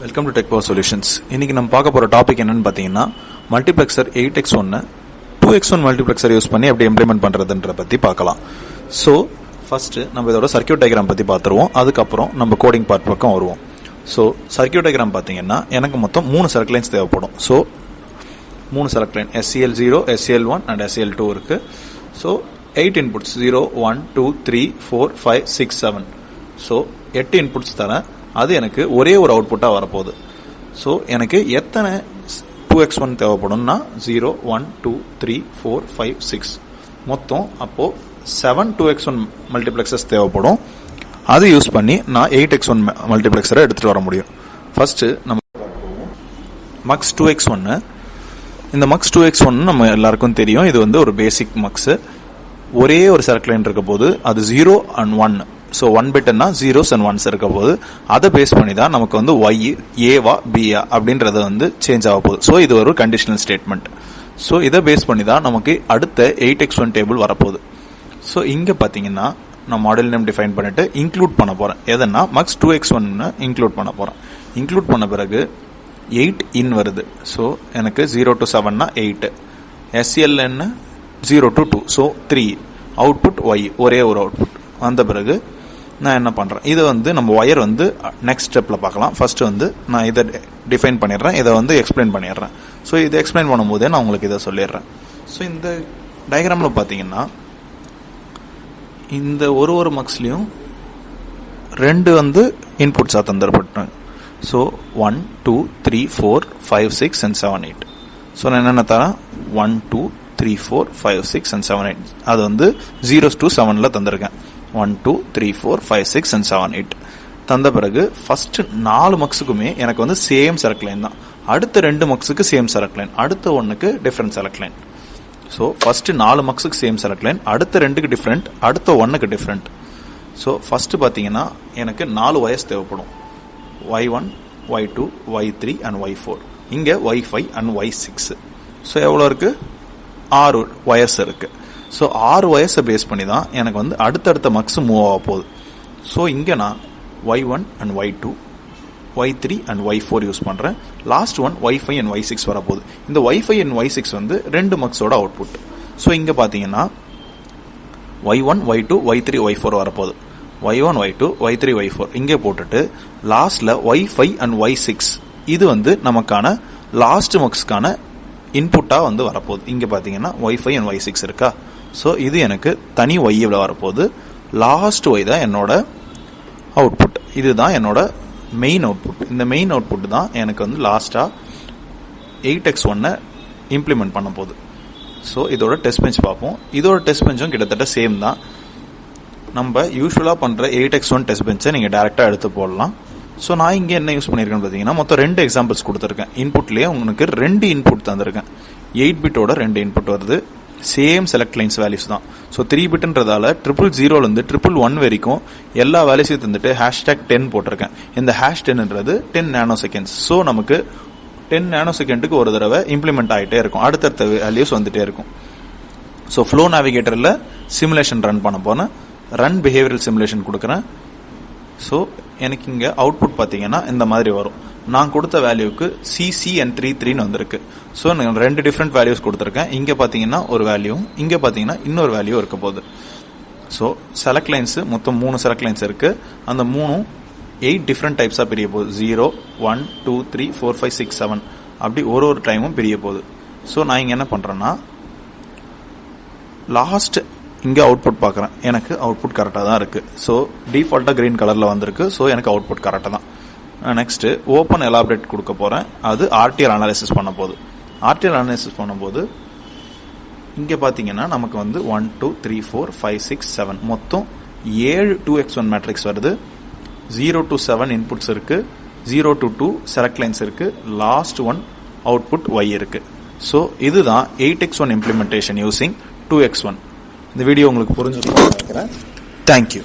Welcome to tech power solutions. இன்னைக்கு நம்ம பார்க்க போற டாபிக் என்னன்னு பார்த்தீங்கன்னா multiplexer 8x1 2x1 multiplexer use பண்ணி எப்படி இம்ப்ளிமெண்ட் பண்றதுன்ற பத்தி பார்க்கலாம். ஸோ ஃபர்ஸ்ட் நம்ம இதோட சர்க்யூட் டயக்ராம் பத்தி பார்த்துருவோம். அதுக்கப்புறம் நம்ம கோடிங் பார்ட் பக்கம் வருவோம். ஸோ சர்க்யூட் டயக்ராம் பார்த்தீங்கன்னா எனக்கு மொத்தம் 3 செலக்ட் லைன்ஸ் தேவைப்படும். So 3 select line SCL0, SCL1 and SCL2 இருக்கு. So 8 inputs 0, 1, 2, 3, 4, 5, 6, 7. ஸோ 8 இன்புட்ஸ் தரேன். அது எனக்கு ஒரே ஒரு அவுட்புட்டாக வரப்போகுது. ஸோ எனக்கு எத்தனை 2x1 தேவைப்படும்னா 0, 1, 2, 3, 4, 5, 6 மொத்தம் அப்போது 7 2x1 மல்டிப்ளெக்சர்ஸ் தேவைப்படும். அது யூஸ் பண்ணி நான் 8x1 மல்டிப்ளெக்சரை எடுத்துகிட்டு வர முடியும். ஃபர்ஸ்ட்டு நம்ம மக்ஸ் 2x1. இந்த மக்ஸ் 2x1 நம்ம எல்லாருக்கும் தெரியும். இது வந்து ஒரு பேசிக் மக்ஸ். ஒரே ஒரு செலக்ட் லைன் இருக்க போது அது 0 and 1. So 1 பிட்னா 0s and 1s இருக்க போது அதை பேஸ் பண்ணி தான் நமக்கு வந்து ஒய் ஏவா பியா அப்படின்றது வந்து சேஞ்ச் ஆக போகுது. ஸோ இது ஒரு கண்டிஷனல் ஸ்டேட்மெண்ட். ஸோ இதை பேஸ் பண்ணி தான் நமக்கு அடுத்த 8x1 டேபிள் வரப்போகுது. ஸோ இங்கே பார்த்தீங்கன்னா நான் மாடல் நேம் டிஃபைன் பண்ணிட்டு இன்க்ளூட் பண்ண போகிறேன். எதனா மக்ஸ் 2x1 இன்க்ளூட் பண்ண போகிறேன். இன்க்ளூட் பண்ண பிறகு 8 இன் வருது. ஸோ எனக்கு 0 to 7னா 8, SCLN 0 to 2, so 3 output Y, ஒரே ஒரு அவுட்புட் வந்த பிறகு நான் என்ன பண்ணுறேன், இதை வந்து நம்ம ஒயர் வந்து நெக்ஸ்ட் ஸ்டெப்பில் பார்க்கலாம். ஃபர்ஸ்ட் வந்து நான் இதை டிஃபைன் பண்ணிடுறேன், இதை வந்து எக்ஸ்பிளைன் பண்ணிடுறேன். ஸோ இதை எக்ஸ்பிளைன் பண்ணும்போதே நான் உங்களுக்கு இதை சொல்லிடுறேன். ஸோ இந்த டயக்ராமில் பார்த்தீங்கன்னா இந்த ஒரு மக்ஸ்லையும் 2 வந்து இன்புட்ஸாக தந்துடப்பட்டேன். So 1, 2, 3, 4, 5, 6 and 7, 8. ஸோ நான் என்னென்ன தரேன் 1, 2, 3, 4, 5, 6 and 7, 8. அது வந்து 0s to 7ல தந்திருக்கேன். 1, 2, 3, 4, 5, 6 and 7, 8 தந்த பிறகு ஃபர்ஸ்ட் 4 மக்ஸுக்குமே எனக்கு வந்து சேம் செலக்ட் லைன் தான். அடுத்த 2 மக்ஸுக்கு சேம் செலக்ட் லைன், அடுத்த 1க்கு different select line. So first 4 மக்ஸுக்கு சேம் செலக்ட் லைன், அடுத்த 2க்கு டிஃப்ரெண்ட், அடுத்த 1க்கு டிஃப்ரெண்ட். ஸோ ஃபர்ஸ்ட் பார்த்தீங்கன்னா எனக்கு 4 ஒயர்ஸ் தேவைப்படும். Y1, Y2, Y3 and Y4. இங்கே Y5 and Y6. ஸோ எவ்வளோ இருக்கு, 6 ஒயர்ஸ் இருக்கு. ஸோ 6 ஒயர்ஸை பேஸ் பண்ணி தான் எனக்கு வந்து அடுத்தடுத்த மக்ஸ் மூவ் ஆக போகுது. ஸோ இங்கே நான் Y1 and Y2, Y3 and Y4 use பண்ணுறேன். Last one Y5 and Y6 வரப்போகுது. இந்த Y5 and Y6 வந்து 2 மக்ஸோட அவுட்புட். ஸோ இங்கே பார்த்தீங்கன்னா Y1, Y2, Y3, Y4 வரப்போகுது. Y1, Y2, Y3, Y4 இங்கே போட்டுட்டு லாஸ்ட்ல Y5 and Y6 இது வந்து நமக்கான லாஸ்ட் மக்ஸ்க்கான இன்புட்டாக வந்து வரப்போகுது. இங்கே பார்த்தீங்கன்னா Y5 and Y6 இருக்கா. ஸோ இது எனக்கு தனி ஒய்யில் வரப்போகுது. லாஸ்ட் ஒய் தான் என்னோட அவுட்புட். இதுதான் என்னோட மெயின் அவுட்புட். இந்த மெயின் அவுட்புட் தான் எனக்கு வந்து லாஸ்ட்டாக 8x1 இம்ப்ளிமெண்ட் பண்ண போகுது. ஸோ இதோட டெஸ்ட் பெஞ்ச் பார்ப்போம். இதோட டெஸ்ட் பெஞ்சும் கிட்டத்தட்ட சேம் தான். நம்ம யூஸ்வலாக பண்ணுற 8x1 டெஸ்ட் பெஞ்சை நீங்கள் டேரெக்டாக எடுத்து போடலாம். ஸோ நான் இங்கே என்ன யூஸ் பண்ணியிருக்கேன்னு பார்த்தீங்கன்னா மொத்தம் 2 எக்ஸாம்பிள்ஸ் கொடுத்துருக்கேன். இன்புட்லேயே உங்களுக்கு 2 இன்புட் தந்திருக்கேன். 8 பிட்டோட 2 இன்புட் வருது. சேம் செலக்ட் லைன்ஸ் வேல்யூஸ் தான். ஸோ 3 பிட்ன்றதால 000 111 வரைக்கும் எல்லா வேல்யூஸையும் தந்துட்டு #10 போட்டிருக்கேன். இந்த #10ன்றது 10 நானோ செகண்ட்ஸ். ஸோ நமக்கு 10 நானோ செகண்டுக்கு ஒரு தடவை இம்ப்ளிமெண்ட் ஆகிட்டே இருக்கும். அடுத்தடுத்த வேல்யூஸ் வந்துட்டே இருக்கும். ஸோ ஃப்ளோ நேவிகேட்டரில் சிமுலேஷன் ரன் பண்ண போனேன். ரன் பிஹேவியரல் சிமுலேஷன் கொடுக்குறேன். ஸோ எனக்கு இங்கே அவுட்புட் பார்த்தீங்கன்னா இந்த மாதிரி வரும். நான் கொடுத்த வேல்யூக்கு CC and 33 வந்திருக்கு. ஸோ நான் 2 டிஃப்ரெண்ட் வேல்யூஸ் கொடுத்துருக்கேன். இங்கே பார்த்தீங்கன்னா ஒரு வேல்யூ, இங்கே பார்த்தீங்கன்னா இன்னொரு வேல்யூ இருக்க போகுது. ஸோ செலக்ட் லைன்ஸ் மொத்தம் 3 செலக்ட் லைன்ஸ் இருக்கு. அந்த 3 8 டிஃப்ரெண்ட் டைப்ஸாக பிரிய போகுது. 0, 1, 2, 3, 4, 5, 6, 7 அப்படி ஒரு டைமும் பிரிய போகுது. ஸோ நான் இங்கே என்ன பண்ணுறேன்னா லாஸ்ட் இங்கே அவுட்புட் பார்க்குறேன். எனக்கு அவுட்புட் கரெக்டாக தான் இருக்குது. ஸோ டிஃபால்ட்டாக க்ரீன் கலரில் வந்திருக்கு. ஸோ எனக்கு அவுட்புட் கரெக்டாக தான். நெக்ஸ்ட்டு ஓப்பன் எலாபரேட் கொடுக்க போகிறேன். அது RTL அனாலிசிஸ் பண்ண போகுது. RTL அனாலிசிஸ் பண்ணும்போது இங்கே பார்த்தீங்கன்னா நமக்கு வந்து 1, 2, 3, 4, 5, 6, 7 மொத்தம் 7 2x1 மேட்ரிக்ஸ் வருது. 0 to 7 இன்புட்ஸ் இருக்குது. 0 to 2 செலக்ட் லைன்ஸ் இருக்குது. லாஸ்ட் ஒன் அவுட்புட் ஒய் இருக்குது. ஸோ இதுதான் 8x1 இம்ப்ளிமெண்டேஷன் யூசிங் 2x1. இந்த வீடியோ உங்களுக்கு புரிஞ்சுக்கணும்னு நினைக்கிறேன். தேங்க்யூ.